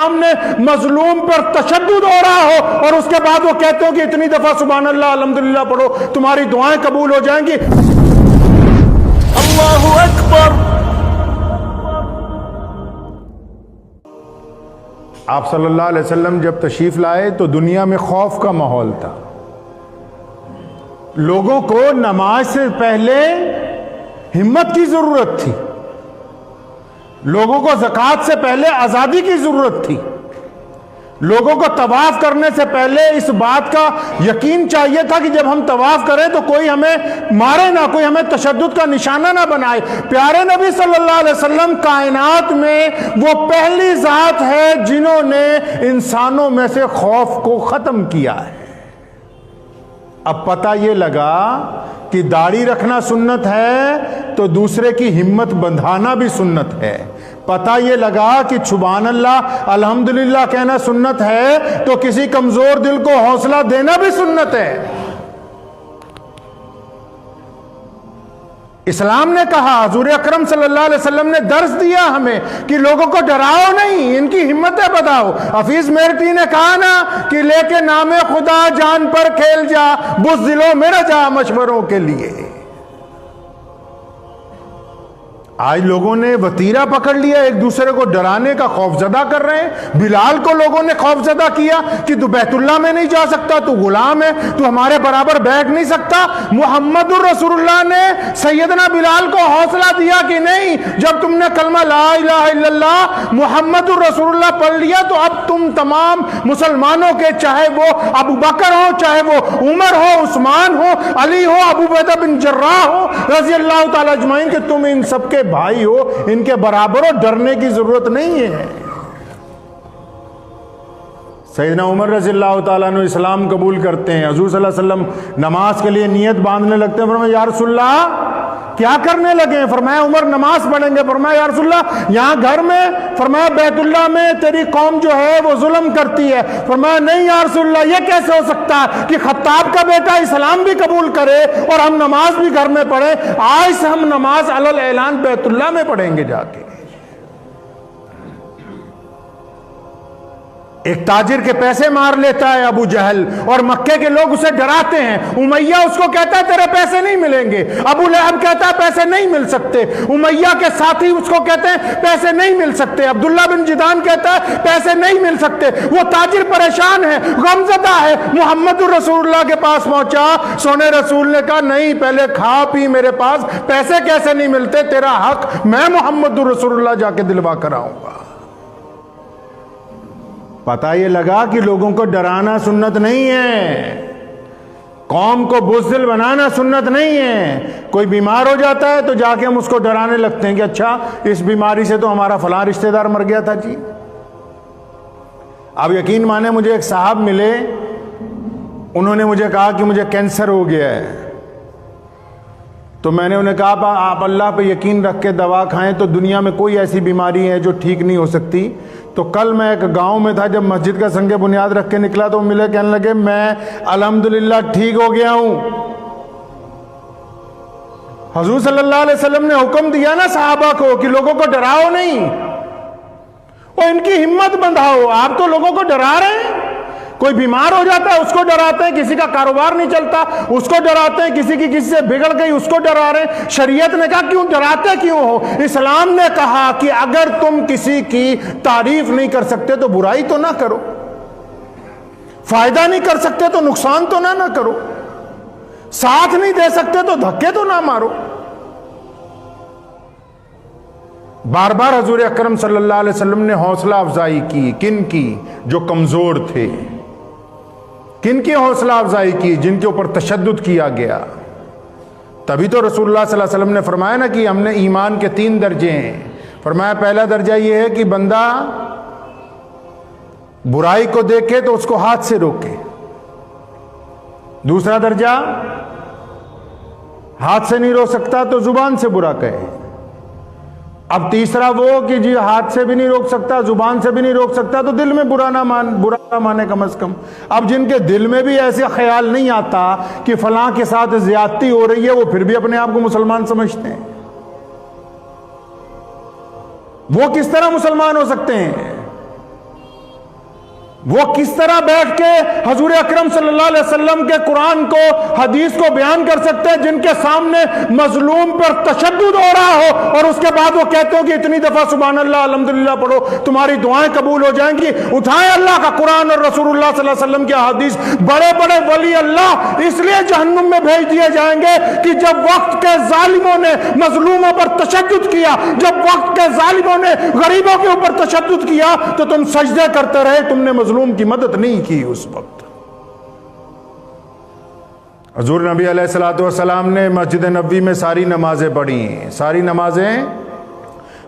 ہم نے مظلوم پر تشدد ہو رہا ہو اور اس کے بعد وہ کہتے ہو کہ اتنی دفعہ سبحان اللہ الحمدللہ پڑھو تمہاری دعائیں قبول ہو جائیں گی. اللہ اکبر. آپ صلی اللہ علیہ وسلم جب تشریف لائے تو دنیا میں خوف کا ماحول تھا. لوگوں کو نماز سے پہلے ہمت کی ضرورت تھی. لوگوں کو زکوٰۃ سے پہلے آزادی کی ضرورت تھی. لوگوں کو طواف کرنے سے پہلے اس بات کا یقین چاہیے تھا کہ جب ہم طواف کریں تو کوئی ہمیں مارے نہ, کوئی ہمیں تشدد کا نشانہ نہ بنائے. پیارے نبی صلی اللہ علیہ وسلم کائنات میں وہ پہلی ذات ہے جنہوں نے انسانوں میں سے خوف کو ختم کیا ہے. اب پتہ یہ لگا کہ داڑھی رکھنا سنت ہے تو دوسرے کی ہمت بندھانا بھی سنت ہے. پتہ یہ لگا کہ سبحان اللہ الحمدللہ کہنا سنت ہے تو کسی کمزور دل کو حوصلہ دینا بھی سنت ہے. اسلام نے کہا, حضور اکرم صلی اللہ علیہ وسلم نے درس دیا ہمیں کہ لوگوں کو ڈراؤ نہیں, ان کی ہمتیں بتاؤ. حفیظ میرٹی نے کہا نا کہ لے کے نام خدا جان پر کھیل جا, بزدلوں میں نہ جا مشوروں کے لیے. آج لوگوں نے وتیرہ پکڑ لیا, ایک دوسرے کو ڈرانے کا خوف زدہ کر رہے ہیں. بلال کو لوگوں نے خوف زدہ کیا کہ تو بیت اللہ میں نہیں جا سکتا, تو غلام ہے, تو ہمارے برابر بیٹھ نہیں سکتا. محمد الرسول اللہ نے سیدنا بلال کو حوصلہ دیا کہ نہیں, جب تم نے کلمہ لا الہ الا اللہ محمد الرسول اللہ پڑھ لیا تو اب تم تمام مسلمانوں کے, چاہے وہ ابو بکر ہو, چاہے وہ عمر ہو, عثمان ہو, علی ہو, ابو عبیدہ بن جراح ہو رضی اللہ تعالی اجمعین, کہ تم ان سب کے بھائی ہو, ان کے برابر ہو, ڈرنے کی ضرورت نہیں ہے. سیدنا عمر رضی اللہ تعالیٰ عنہ اسلام قبول کرتے ہیں. حضور صلی اللہ علیہ وسلم نماز کے لیے نیت باندھنے لگتے ہیں. فرمایا یا رسول اللہ کیا کرنے لگے ہیں؟ فرمایا عمر نماز پڑھیں گے. فرمایا یا رسول اللہ یہاں گھر میں؟ فرمایا بیت اللہ میں تیری قوم جو ہے وہ ظلم کرتی ہے. فرمایا نہیں یا رسول اللہ, یہ کیسے ہو سکتا ہے کہ خطاب کا بیٹا اسلام بھی قبول کرے اور ہم نماز بھی گھر میں پڑھیں. آج سے ہم نماز علی الاعلان بیت اللہ میں پڑھیں گے جا کے. ایک تاجر کے پیسے مار لیتا ہے ابو جہل, اور مکے کے لوگ اسے ڈراتے ہیں. امیہ اس کو کہتا ہے تیرے پیسے نہیں ملیں گے. ابو لہب کہتا ہے پیسے نہیں مل سکتے. امیہ کے ساتھی اس کو کہتے ہیں پیسے نہیں مل سکتے. عبداللہ بن جدان کہتا ہے پیسے نہیں مل سکتے. وہ تاجر پریشان ہے, غمزدہ ہے. محمد الرسول اللہ کے پاس پہنچا. سونے رسول نے کہا نہیں, پہلے کھا پی میرے پاس, پیسے کیسے نہیں ملتے, تیرا حق میں محمد الرسول اللہ جا کے دلوا کر آؤں گا. پتہ یہ لگا کہ لوگوں کو ڈرانا سنت نہیں ہے, قوم کو بزدل بنانا سنت نہیں ہے. کوئی بیمار ہو جاتا ہے تو جا کے ہم اس کو ڈرانے لگتے ہیں کہ اچھا اس بیماری سے تو ہمارا فلاں رشتہ دار مر گیا تھا جی. اب یقین مانے مجھے ایک صاحب ملے, انہوں نے مجھے کہا کہ مجھے کینسر ہو گیا ہے. تو میں نے انہیں کہا آپ اللہ پہ یقین رکھ کے دوا کھائیں تو دنیا میں کوئی ایسی بیماری ہے جو ٹھیک نہیں ہو سکتی. تو کل میں ایک گاؤں میں تھا, جب مسجد کا سنگ بنیاد رکھ کے نکلا تو ملے, کہنے لگے میں الحمدللہ ٹھیک ہو گیا ہوں. حضور صلی اللہ علیہ وسلم نے حکم دیا نا صحابہ کو کہ لوگوں کو ڈراؤ نہیں, اور ان کی ہمت بندھاؤ. آپ تو لوگوں کو ڈرا رہے ہیں. کوئی بیمار ہو جاتا ہے اس کو ڈراتے ہیں, کسی کا کاروبار نہیں چلتا اس کو ڈراتے ہیں, کسی کی کسی سے بگڑ گئی اس کو ڈرا رہے ہیں. شریعت نے کہا کیوں ڈراتے کیوں ہو؟ اسلام نے کہا کہ اگر تم کسی کی تعریف نہیں کر سکتے تو برائی تو نہ کرو, فائدہ نہیں کر سکتے تو نقصان تو نہ کرو, ساتھ نہیں دے سکتے تو دھکے تو نہ مارو. بار بار حضور اکرم صلی اللہ علیہ وسلم نے حوصلہ افزائی کی. کن کی؟ جو کمزور تھے. کن کی حوصلہ افزائی کی؟ جن کے اوپر تشدد کیا گیا. تبھی تو رسول اللہ صلی اللہ علیہ وسلم نے فرمایا نا کہ ہم نے ایمان کے 3 درجے ہیں. فرمایا پہلا درجہ یہ ہے کہ بندہ برائی کو دیکھے تو اس کو ہاتھ سے روکے. دوسرا درجہ ہاتھ سے نہیں روک سکتا تو زبان سے برا کہے. اب تیسرا وہ کہ جی ہاتھ سے بھی نہیں روک سکتا, زبان سے بھی نہیں روک سکتا تو دل میں برا نہ مانے کم از کم. اب جن کے دل میں بھی ایسے خیال نہیں آتا کہ فلاں کے ساتھ زیادتی ہو رہی ہے, وہ پھر بھی اپنے آپ کو مسلمان سمجھتے ہیں. وہ کس طرح مسلمان ہو سکتے ہیں؟ وہ کس طرح بیٹھ کے حضور اکرم صلی اللہ علیہ وسلم کے قرآن کو حدیث کو بیان کر سکتے ہیں جن کے سامنے مظلوم پر تشدد ہو رہا ہو اور اس کے بعد وہ کہتے ہو کہ اتنی دفعہ سبحان اللہ الحمدللہ پڑھو تمہاری دعائیں قبول ہو جائیں گی. اٹھائیں اللہ کا قرآن اور رسول اللہ صلی اللہ علیہ وسلم کی حدیث. بڑے بڑے ولی اللہ اس لیے جہنم میں بھیج دیے جائیں گے کہ جب وقت کے ظالموں نے مظلوموں پر تشدد کیا, جب وقت کے ظالموں نے غریبوں کے اوپر تشدد کیا تو تم سجدے کرتے رہے, تم نے مظلوم کی مدد نہیں کی اس وقت. حضور نبی علیہ الصلوۃ والسلام نے مسجد نبوی میں ساری نمازیں پڑھی ہیں, ساری نمازیں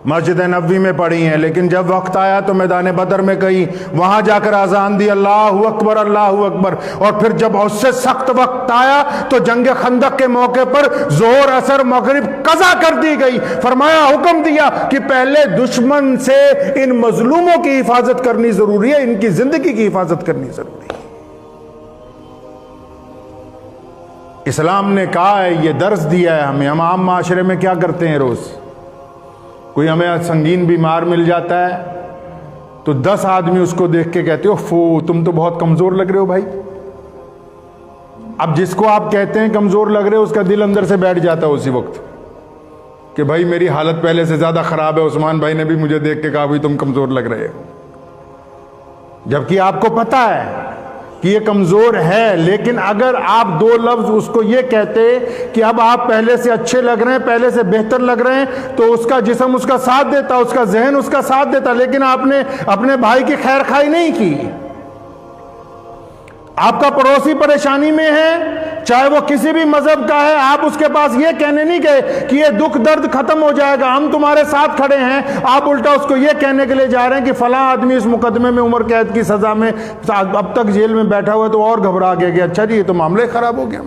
مسجد نبوی میں پڑھی ہیں, لیکن جب وقت آیا تو میدان بدر میں کہیں وہاں جا کر اذان دی اللہ اکبر اللہ اکبر. اور پھر جب اس سے سخت وقت آیا تو جنگ خندق کے موقع پر ظہر عصر مغرب قضا کر دی گئی. فرمایا حکم دیا کہ پہلے دشمن سے ان مظلوموں کی حفاظت کرنی ضروری ہے, ان کی زندگی کی حفاظت کرنی ضروری ہے. اسلام نے کہا ہے, یہ درس دیا ہے ہمیں. ہم عام معاشرے میں کیا کرتے ہیں, روز کوئی ہمیں سنگین بیمار مل جاتا ہے تو 10 آدمی اس کو دیکھ کے کہتے ہو فو تم تو بہت کمزور لگ رہے ہو بھائی. اب جس کو آپ کہتے ہیں کمزور لگ رہے ہو اس کا دل اندر سے بیٹھ جاتا ہے اسی وقت کہ بھائی میری حالت پہلے سے زیادہ خراب ہے, عثمان بھائی نے بھی مجھے دیکھ کے کہا بھائی تم کمزور لگ رہے ہو, جبکہ آپ کو پتا ہے کہ یہ کمزور ہے. لیکن اگر آپ 2 لفظ اس کو یہ کہتے کہ اب آپ پہلے سے اچھے لگ رہے ہیں, پہلے سے بہتر لگ رہے ہیں, تو اس کا جسم اس کا ساتھ دیتا, اس کا ذہن اس کا ساتھ دیتا. لیکن آپ نے اپنے بھائی کی خیر خواہی نہیں کی. آپ کا پڑوسی پریشانی میں ہے, چاہے وہ کسی بھی مذہب کا ہے, آپ اس کے پاس یہ کہنے نہیں گئے کہ یہ دکھ درد ختم ہو جائے گا, ہم تمہارے ساتھ کھڑے ہیں. آپ الٹا اس کو یہ کہنے کے لیے جا رہے ہیں کہ فلاں آدمی اس مقدمے میں عمر قید کی سزا میں اب تک جیل میں بیٹھا ہوا ہے, تو اور گھبرا گیا کہ اچھا جی یہ تو معاملہ خراب ہو گیا.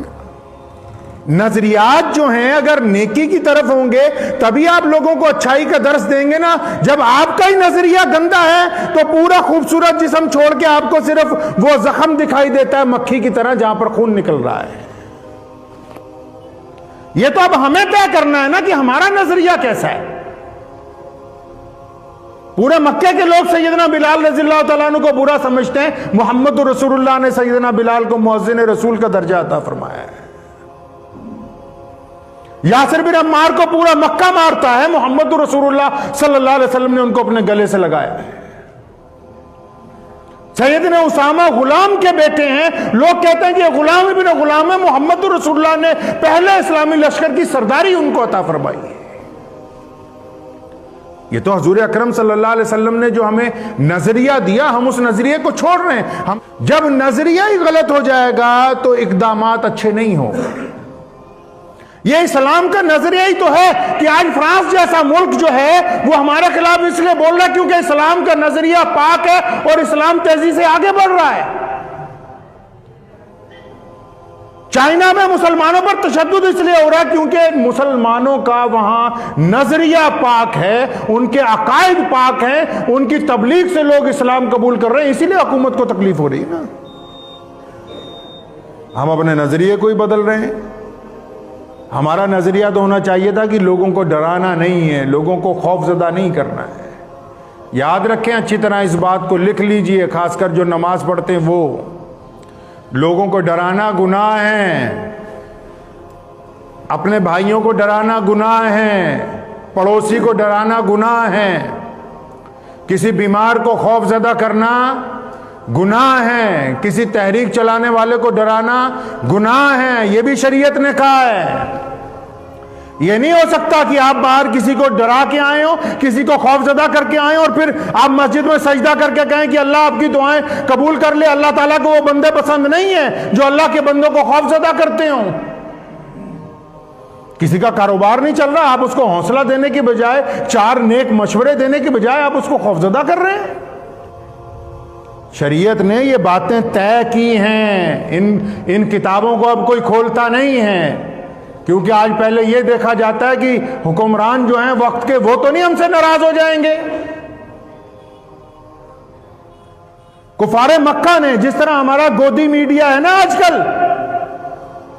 نظریات جو ہیں اگر نیکی کی طرف ہوں گے تبھی آپ لوگوں کو اچھائی کا درس دیں گے نا. جب آپ کا ہی نظریہ گندا ہے تو پورا خوبصورت جسم چھوڑ کے آپ کو صرف وہ زخم دکھائی دیتا ہے مکھی کی طرح جہاں پر خون نکل رہا ہے. یہ تو اب ہمیں طے کرنا ہے نا کہ ہمارا نظریہ کیسا ہے. پورے مکے کے لوگ سیدنا بلال رضی اللہ تعالیٰ عنہ کو برا سمجھتے ہیں. محمد رسول اللہ نے سیدنا بلال کو مؤذن رسول کا درجہ عطا فرمایا ہے. یاسر بن عمار کو پورا مکہ مارتا ہے, محمد رسول اللہ صلی اللہ علیہ وسلم نے ان کو اپنے گلے سے لگایا ہے. سیدنا اسامہ غلام کے بیٹے ہیں, لوگ کہتے ہیں کہ یہ غلام ابن غلام ہے, محمد رسول اللہ نے پہلے اسلامی لشکر کی سرداری ان کو عطا فرمائی ہے. یہ تو حضور اکرم صلی اللہ علیہ وسلم نے جو ہمیں نظریہ دیا, ہم اس نظریے کو چھوڑ رہے ہیں. جب نظریہ ہی غلط ہو جائے گا تو اقدامات اچھے نہیں ہوں گے. یہ اسلام کا نظریہ ہی تو ہے کہ آج فرانس جیسا ملک جو ہے وہ ہمارے خلاف اس لیے بول رہا ہے کیونکہ اسلام کا نظریہ پاک ہے اور اسلام تیزی سے آگے بڑھ رہا ہے. چائنا میں مسلمانوں پر تشدد اس لیے ہو رہا ہے کیونکہ مسلمانوں کا وہاں نظریہ پاک ہے, ان کے عقائد پاک ہیں, ان کی تبلیغ سے لوگ اسلام قبول کر رہے ہیں, اسی لیے حکومت کو تکلیف ہو رہی ہے نا. ہم اپنے نظریے کو ہی بدل رہے ہیں. ہمارا نظریہ تو ہونا چاہیے تھا کہ لوگوں کو ڈرانا نہیں ہے, لوگوں کو خوف زدہ نہیں کرنا ہے. یاد رکھیں اچھی طرح اس بات کو لکھ لیجئے, خاص کر جو نماز پڑھتے ہیں وہ. لوگوں کو ڈرانا گناہ ہے, اپنے بھائیوں کو ڈرانا گناہ ہے, پڑوسی کو ڈرانا گناہ ہے, کسی بیمار کو خوف زدہ کرنا گناہ ہے, کسی تحریک چلانے والے کو ڈرانا گناہ ہے. یہ بھی شریعت نے کہا ہے. یہ نہیں ہو سکتا کہ آپ باہر کسی کو ڈرا کے آئے ہو, کسی کو خوف زدہ کر کے آئے ہو اور پھر آپ مسجد میں سجدہ کر کے کہیں کہ اللہ آپ کی دعائیں قبول کر لے. اللہ تعالیٰ کو وہ بندے پسند نہیں ہیں جو اللہ کے بندوں کو خوف زدہ کرتے ہوں. کسی کا کاروبار نہیں چل رہا, آپ اس کو حوصلہ دینے کی بجائے, 4 نیک مشورے دینے کی بجائے آپ اس کو خوف زدہ کر رہے ہیں. شریعت نے یہ باتیں طے کی ہیں, ان کتابوں کو اب کوئی کھولتا نہیں ہے. کیونکہ آج پہلے یہ دیکھا جاتا ہے کہ حکمران جو ہیں وقت کے وہ تو نہیں ہم سے ناراض ہو جائیں گے. کفار مکہ نے جس طرح ہمارا گودی میڈیا ہے نا آج کل,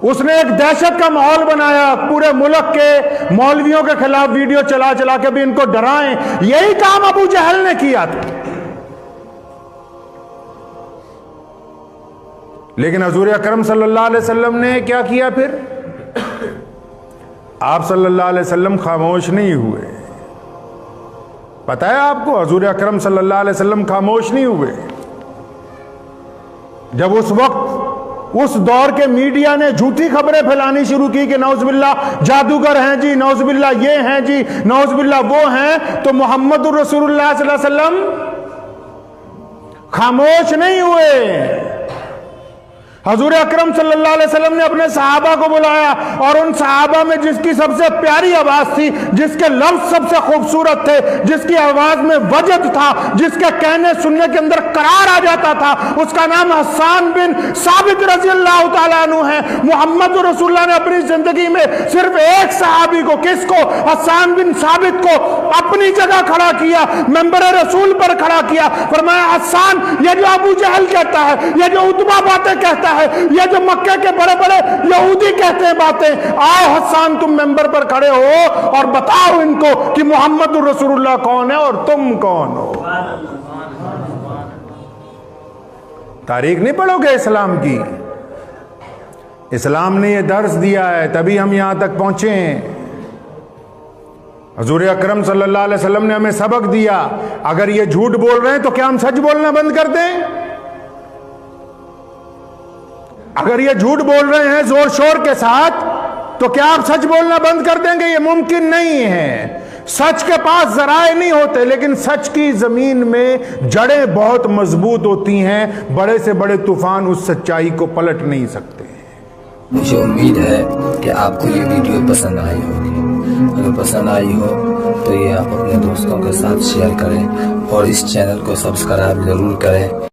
اس نے ایک دہشت کا ماحول بنایا, پورے ملک کے مولویوں کے خلاف ویڈیو چلا چلا کے بھی ان کو ڈرائیں. یہی کام ابو جہل نے کیا تھا. لیکن حضور اکرم صلی اللہ علیہ وسلم نے کیا کیا پھر؟ آپ صلی اللہ علیہ وسلم خاموش نہیں ہوئے. پتہ ہے آپ کو حضور اکرم صلی اللہ علیہ وسلم خاموش نہیں ہوئے. جب اس وقت اس دور کے میڈیا نے جھوٹی خبریں پھیلانی شروع کی کہ نعوذ باللہ جادوگر ہیں جی، نعوذ باللہ یہ ہیں جی، نعوذ باللہ وہ ہیں، تو محمد الرسول اللہ صلی اللہ علیہ وسلم خاموش نہیں ہوئے. حضور اکرم صلی اللہ علیہ وسلم نے اپنے صحابہ کو بلایا، اور ان صحابہ میں جس کی سب سے پیاری آواز تھی، جس کے لفظ سب سے خوبصورت تھے، جس کی آواز میں وجد تھا، جس کے کہنے سننے کے اندر قرار آ جاتا تھا، اس کا نام حسان بن ثابت رضی اللہ تعالیٰ عنہ ہے. محمد رسول اللہ نے اپنی زندگی میں صرف ایک صحابی کو، کس کو؟ حسان بن ثابت کو اپنی جگہ کھڑا کیا، منبر رسول پر کھڑا کیا. فرمایا حسان، یہ جو ابو جہل کہتا ہے، یہ جو عتبہ باتیں کہتا ہے، یہ جو مکہ کے بڑے بڑے یہودی کہتے ہیں باتیں، آؤ حسان تم منبر پر کھڑے ہو اور بتاؤ ان کو کہ محمد رسول اللہ کون ہے اور تم کون ہو. تاریخ نہیں پڑھو گے اسلام کی؟ اسلام نے یہ درس دیا ہے، تبھی ہم یہاں تک پہنچے ہیں. حضور اکرم صلی اللہ علیہ وسلم نے ہمیں سبق دیا. اگر یہ جھوٹ بول رہے ہیں تو کیا ہم سچ بولنا بند کر دیں؟ اگر یہ جھوٹ بول رہے ہیں زور شور کے ساتھ تو کیا آپ سچ بولنا بند کر دیں گے؟ یہ ممکن نہیں ہے. سچ کے پاس ذرائع نہیں ہوتے، لیکن سچ کی زمین میں جڑیں بہت مضبوط ہوتی ہیں. بڑے سے بڑے طوفان اس سچائی کو پلٹ نہیں سکتے. مجھے امید ہے کہ آپ کو یہ ویڈیو پسند آئی ہوگی. اگر پسند آئی ہو تو یہ آپ اپنے دوستوں کے ساتھ شیئر کریں اور اس چینل کو سبسکرائب ضرور کریں.